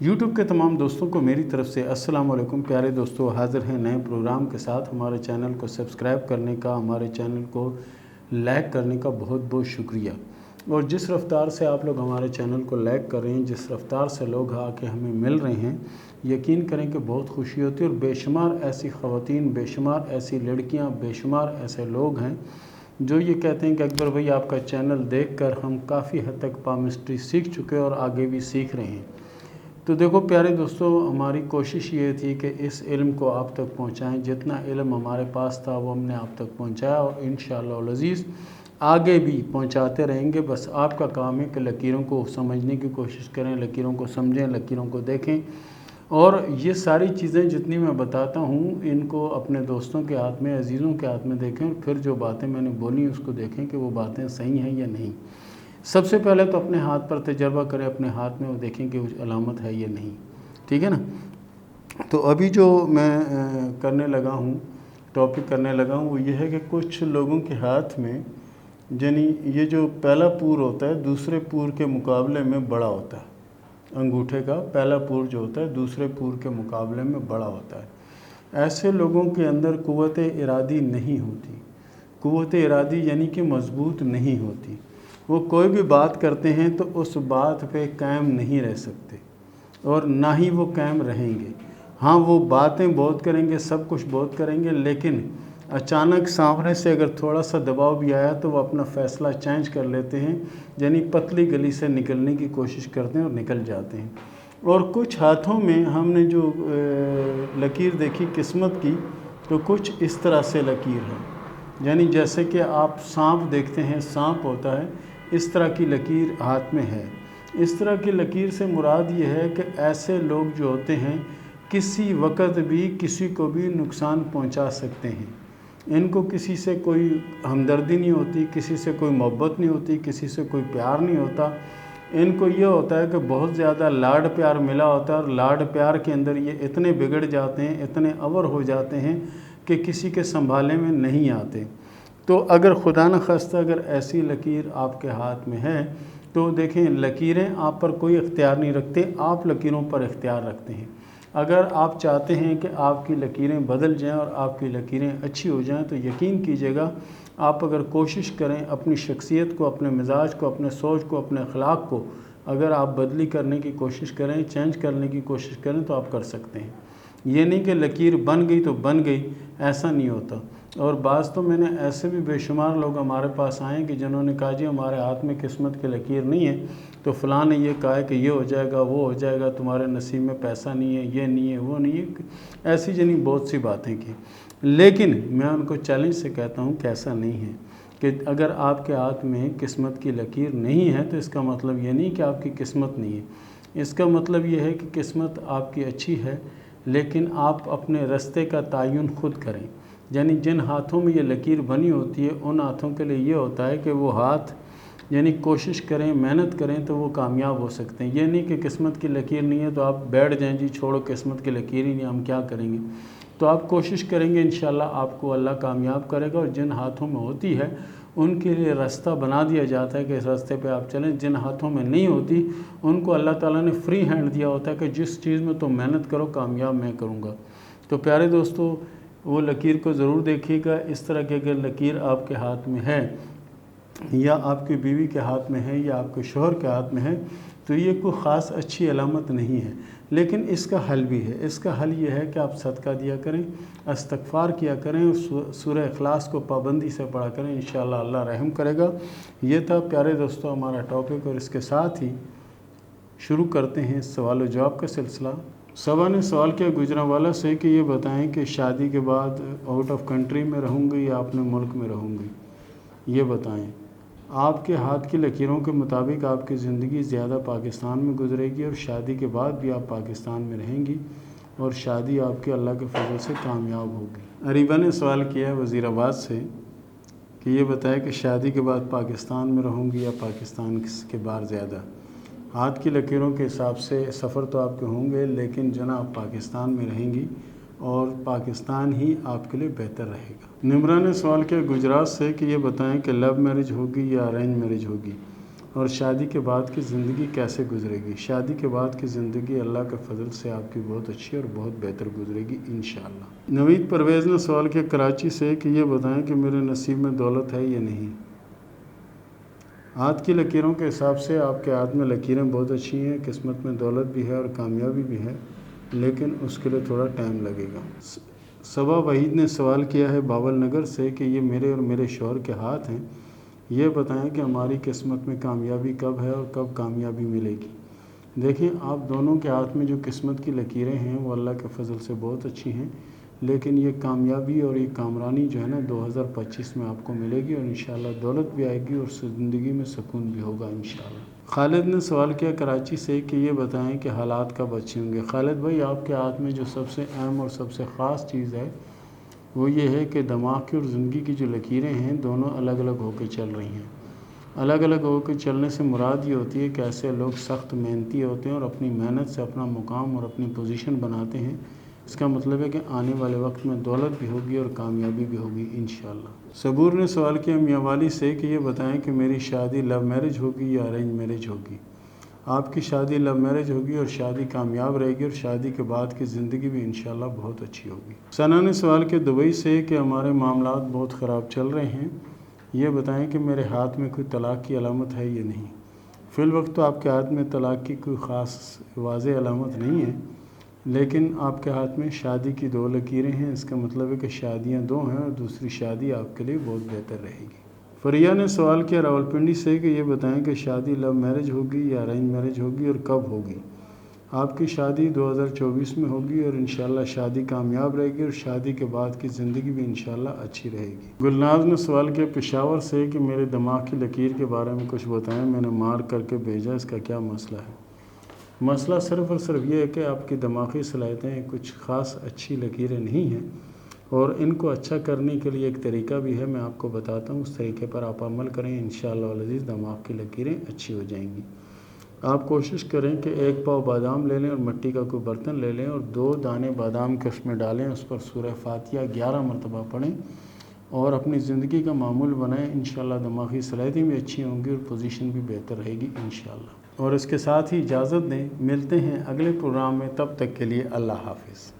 YouTube के तमाम दोस्तों को मेरी तरफ से अस्सलाम वालेकुम। प्यारे दोस्तों, हाज़िर हैं नए प्रोग्राम के साथ। हमारे चैनल को सब्सक्राइब करने का, हमारे चैनल को लाइक करने का बहुत बहुत शुक्रिया। और जिस रफ़्तार से आप लोग हमारे चैनल को लाइक कर रहे हैं, जिस रफ़्तार से लोग आके हमें मिल रहे हैं, यकीन करें कि बहुत खुशी होती है। और बेशुमार ऐसी ख़वातीन, बेशुमार ऐसी लड़कियाँ, बेशुमार ऐसे लोग हैं जो ये कहते हैं कि अकबर भाई, आपका चैनल देखकर हम काफ़ी हद तक पामिस्ट्री सीख चुके और आगे भी सीख रहे हैं। तो देखो प्यारे दोस्तों, हमारी कोशिश ये थी कि इस इल्म को आप तक पहुंचाएं। जितना इल्म हमारे पास था वो हमने आप तक पहुंचाया और इंशाअल्लाह अज़ीज़ आगे भी पहुंचाते रहेंगे। बस आपका काम है कि लकीरों को समझने की कोशिश करें, लकीरों को समझें, लकीरों को देखें। और ये सारी चीज़ें जितनी मैं बताता हूँ, इनको अपने दोस्तों के हाथ में, अजीज़ों के हाथ में देखें और फिर जो बातें मैंने बोली उसको देखें कि वो बातें सही हैं या नहीं। सबसे पहले तो अपने हाथ पर तजर्बा करें, अपने हाथ में वो देखें कि कुछ अलामत है या नहीं। ठीक है ना। तो अभी जो मैं करने लगा हूँ, टॉपिक करने लगा हूँ, वो ये है कि कुछ लोगों के हाथ में यानी ये जो पहला पूर होता है दूसरे पूर के मुकाबले में बड़ा होता है। अंगूठे का पहला पूर जो होता है दूसरे पूर के मुकाबले में बड़ा होता है। ऐसे लोगों के अंदर क़ुव्वत इरादी नहीं होती। क़ुव्वत इरादी यानी कि मज़बूत नहीं होती। वो कोई भी बात करते हैं तो उस बात पे कायम नहीं रह सकते और ना ही वो कायम रहेंगे। हाँ, वो बातें बहुत करेंगे, सब कुछ बहुत करेंगे, लेकिन अचानक सामने से अगर थोड़ा सा दबाव भी आया तो वो अपना फ़ैसला चेंज कर लेते हैं, यानी पतली गली से निकलने की कोशिश करते हैं और निकल जाते हैं। और कुछ हाथों में हमने जो लकीर देखी किस्मत की, तो कुछ इस तरह से लकीर है, यानी जैसे कि आप सांप देखते हैं, सांप होता है, इस तरह की लकीर हाथ में है। इस तरह की लकीर से मुराद ये है कि ऐसे लोग जो होते हैं किसी वक्त भी किसी को भी नुकसान पहुंचा सकते हैं। इनको किसी से कोई हमदर्दी नहीं होती, किसी से कोई मोहब्बत नहीं होती, किसी से कोई प्यार नहीं होता। इनको ये होता है कि बहुत ज़्यादा लाड प्यार मिला होता है और लाड प्यार के अंदर ये इतने बिगड़ जाते हैं, इतने अवर हो जाते हैं कि किसी के संभाले में नहीं आते। तो अगर खुदा न खास्ता अगर ऐसी लकीर आपके हाथ में है तो देखें, लकीरें आप पर कोई इख्तियार नहीं रखते, आप लकीरों पर इख्तियार रखते हैं। अगर आप चाहते हैं कि आपकी लकीरें बदल जाएं और आपकी लकीरें अच्छी हो जाएं, तो यकीन कीजिएगा, आप अगर कोशिश करें अपनी शख्सियत को, अपने मिजाज को, अपने सोच को, अपने अखलाक को अगर आप बदली करने की कोशिश करें, चेंज करने की कोशिश करें, तो आप कर सकते हैं। ये नहीं कि लकीर बन गई तो बन गई, ऐसा नहीं होता। और बाज़ तो मैंने ऐसे भी बेशुमार लोग हमारे पास आए कि जिन्होंने कहा जी हमारे हाथ में किस्मत की लकीर नहीं है, तो फ़लाँ ने ये कहा है कि ये हो जाएगा, वो हो जाएगा, तुम्हारे नसीब में पैसा नहीं है, ये नहीं है, वो नहीं है, ऐसी जनी बहुत सी बातें की। लेकिन मैं उनको चैलेंज से कहता हूँ कि ऐसा नहीं है कि अगर आपके हाथ में किस्मत की लकीर नहीं है तो इसका मतलब ये नहीं कि आपकी किस्मत नहीं है। इसका मतलब ये है कि किस्मत आपकी अच्छी है, लेकिन आप अपने रास्ते का तयन खुद करें। यानी जिन हाथों में ये लकीर बनी होती है, उन हाथों के लिए ये होता है कि वो हाथ यानी कोशिश करें, मेहनत करें तो वो कामयाब हो सकते हैं। ये नहीं कि किस्मत की लकीर नहीं है तो आप बैठ जाएं, जी छोड़ो किस्मत की लकीर ही नहीं, हम क्या करेंगे। तो आप कोशिश करेंगे, इंशाल्लाह आपको अल्लाह कामयाब करेगा। और जिन हाथों में होती है उनके लिए रास्ता बना दिया जाता है कि इस रास्ते पे आप चलें। जिन हाथों में नहीं होती उनको अल्लाह ताला ने फ्री हैंड दिया होता है कि जिस चीज़ में तुम मेहनत करो, कामयाब मैं करूँगा। तो प्यारे दोस्तों, वो लकीर को ज़रूर देखिएगा। इस तरह की अगर लकीर आपके हाथ में है या आपकी बीवी के हाथ में है या आपके शौहर के हाथ में है, तो ये कोई ख़ास अच्छी अलामत नहीं है। लेकिन इसका हल भी है। इसका हल ये है कि आप सदका दिया करें, इस्तग़फ़ार किया करें, सूरह इखलास को पाबंदी से पढ़ा करें, इंशाअल्लाह अल्लाह रहम करेगा। ये था प्यारे दोस्तों हमारा टॉपिक। और इसके साथ ही शुरू करते हैं सवाल व जवाब का सिलसिला। सबा ने सवाल किया गुजरांवाला से कि ये बताएं कि शादी के बाद आउट ऑफ कंट्री में रहूँगी या अपने मुल्क में रहूँगी। ये बताएं, आपके हाथ की लकीरों के मुताबिक आपकी ज़िंदगी ज़्यादा पाकिस्तान में गुजरेगी और शादी के बाद भी आप पाकिस्तान में रहेंगी और शादी आपके अल्लाह के फजल से कामयाब होगी। अरीबा ने सवाल किया है वज़ीराबाद से कि ये बताएं कि शादी के बाद पाकिस्तान में रहूँगी या पाकिस्तान के बाहर ज़्यादा। हाथ की लकीरों के हिसाब से सफ़र तो आपके होंगे, लेकिन जना आप पाकिस्तान में रहेंगी और पाकिस्तान ही आपके लिए बेहतर रहेगा। निम्रा ने सवाल किया गुजरात से कि ये बताएं कि लव मैरिज होगी या अरेंज मैरिज होगी। اور شادی کے بعد کی زندگی کیسے گزرے گی؟ شادی کے بعد کی زندگی اللہ کے فضل سے آپ کی بہت اچھی اور بہت بہتر گزرے گی انشاءاللہ۔ نوید پرویز نے سوال کیا کراچی سے کہ یہ بتائیں کہ میرے نصیب میں دولت ہے یا نہیں۔ ہاتھ کی لکیروں کے حساب سے آپ کے ہاتھ میں لکیریں بہت اچھی ہیں، قسمت میں دولت بھی ہے اور کامیابی بھی ہے، لیکن اس کے لیے تھوڑا ٹائم لگے گا۔ صبا وحید نے سوال کیا ہے باول نگر سے کہ یہ میرے اور میرے شوہر کے ہاتھ ہیں، یہ بتائیں کہ ہماری قسمت میں کامیابی کب ہے اور کب کامیابی ملے گی۔ دیکھیں، آپ دونوں کے ہاتھ میں جو قسمت کی لکیریں ہیں وہ اللہ کے فضل سے بہت اچھی ہیں، لیکن یہ کامیابی اور یہ کامرانی جو ہے نا 2025 میں آپ کو ملے گی، اور انشاءاللہ دولت بھی آئے گی اور زندگی میں سکون بھی ہوگا انشاءاللہ۔ خالد نے سوال کیا کراچی سے کہ یہ بتائیں کہ حالات کب اچھے ہوں گے۔ خالد بھائی، آپ کے ہاتھ میں جو سب سے اہم اور سب سے خاص چیز ہے وہ یہ ہے کہ دماغ کی اور زندگی کی جو لکیریں ہیں دونوں الگ الگ ہو کے چل رہی ہیں۔ الگ الگ ہو کے چلنے سے مراد یہ ہوتی ہے کہ ایسے لوگ سخت محنتی ہوتے ہیں اور اپنی محنت سے اپنا مقام اور اپنی پوزیشن بناتے ہیں۔ اس کا مطلب ہے کہ آنے والے وقت میں دولت بھی ہوگی اور کامیابی بھی ہوگی انشاءاللہ۔ صبور نے سوال کیا میاں والی سے کہ یہ بتائیں کہ میری شادی لو میرج ہوگی یا ارینج میرج ہوگی۔ آپ کی شادی لو میرج ہوگی اور شادی کامیاب رہے گی اور شادی کے بعد کی زندگی بھی انشاءاللہ بہت اچھی ہوگی۔ ثنا نے سوال کیا دبئی سے کہ ہمارے معاملات بہت خراب چل رہے ہیں، یہ بتائیں کہ میرے ہاتھ میں کوئی طلاق کی علامت ہے یا نہیں۔ فی الوقت تو آپ کے ہاتھ میں طلاق کی کوئی خاص واضح علامت نہیں ہے، لیکن آپ کے ہاتھ میں شادی کی 2 لکیریں ہیں، اس کا مطلب ہے کہ شادیاں 2 ہیں اور دوسری شادی آپ کے لیے بہت بہتر رہے گی۔ فریا نے سوال کیا راولپنڈی سے کہ یہ بتائیں کہ شادی لو میرج ہوگی یا ارینج میرج ہوگی اور کب ہوگی۔ آپ کی شادی 2024 میں ہوگی اور انشاءاللہ شادی کامیاب رہے گی اور شادی کے بعد کی زندگی بھی انشاءاللہ اچھی رہے گی۔ گلناز نے سوال کیا پشاور سے کہ میرے دماغ کی لکیر کے بارے میں کچھ بتائیں، میں نے مارک کر کے بھیجا، اس کا کیا مسئلہ ہے؟ مسئلہ صرف اور صرف یہ ہے کہ آپ کی دماغی صلاحیتیں کچھ خاص اچھی لکیریں نہیں ہیں، اور ان کو اچھا کرنے کے لیے ایک طریقہ بھی ہے، میں آپ کو بتاتا ہوں، اس طریقے پر آپ عمل کریں، انشاءاللہ العزیز دماغ کی لکیریں اچھی ہو جائیں گی۔ آپ کوشش کریں کہ 1 پاؤ بادام لے لیں اور مٹی کا کوئی برتن لے لیں اور 2 دانے بادام کے اس میں ڈالیں، اس پر سورہ فاتحہ 11 مرتبہ پڑھیں اور اپنی زندگی کا معمول بنائیں، انشاءاللہ دماغی صلاحیتیں بھی اچھی ہوں گی اور پوزیشن بھی بہتر رہے گی انشاءاللہ۔ اور اس کے ساتھ ہی اجازت دیں، ملتے ہیں اگلے پروگرام میں، تب تک کے لیے اللہ حافظ۔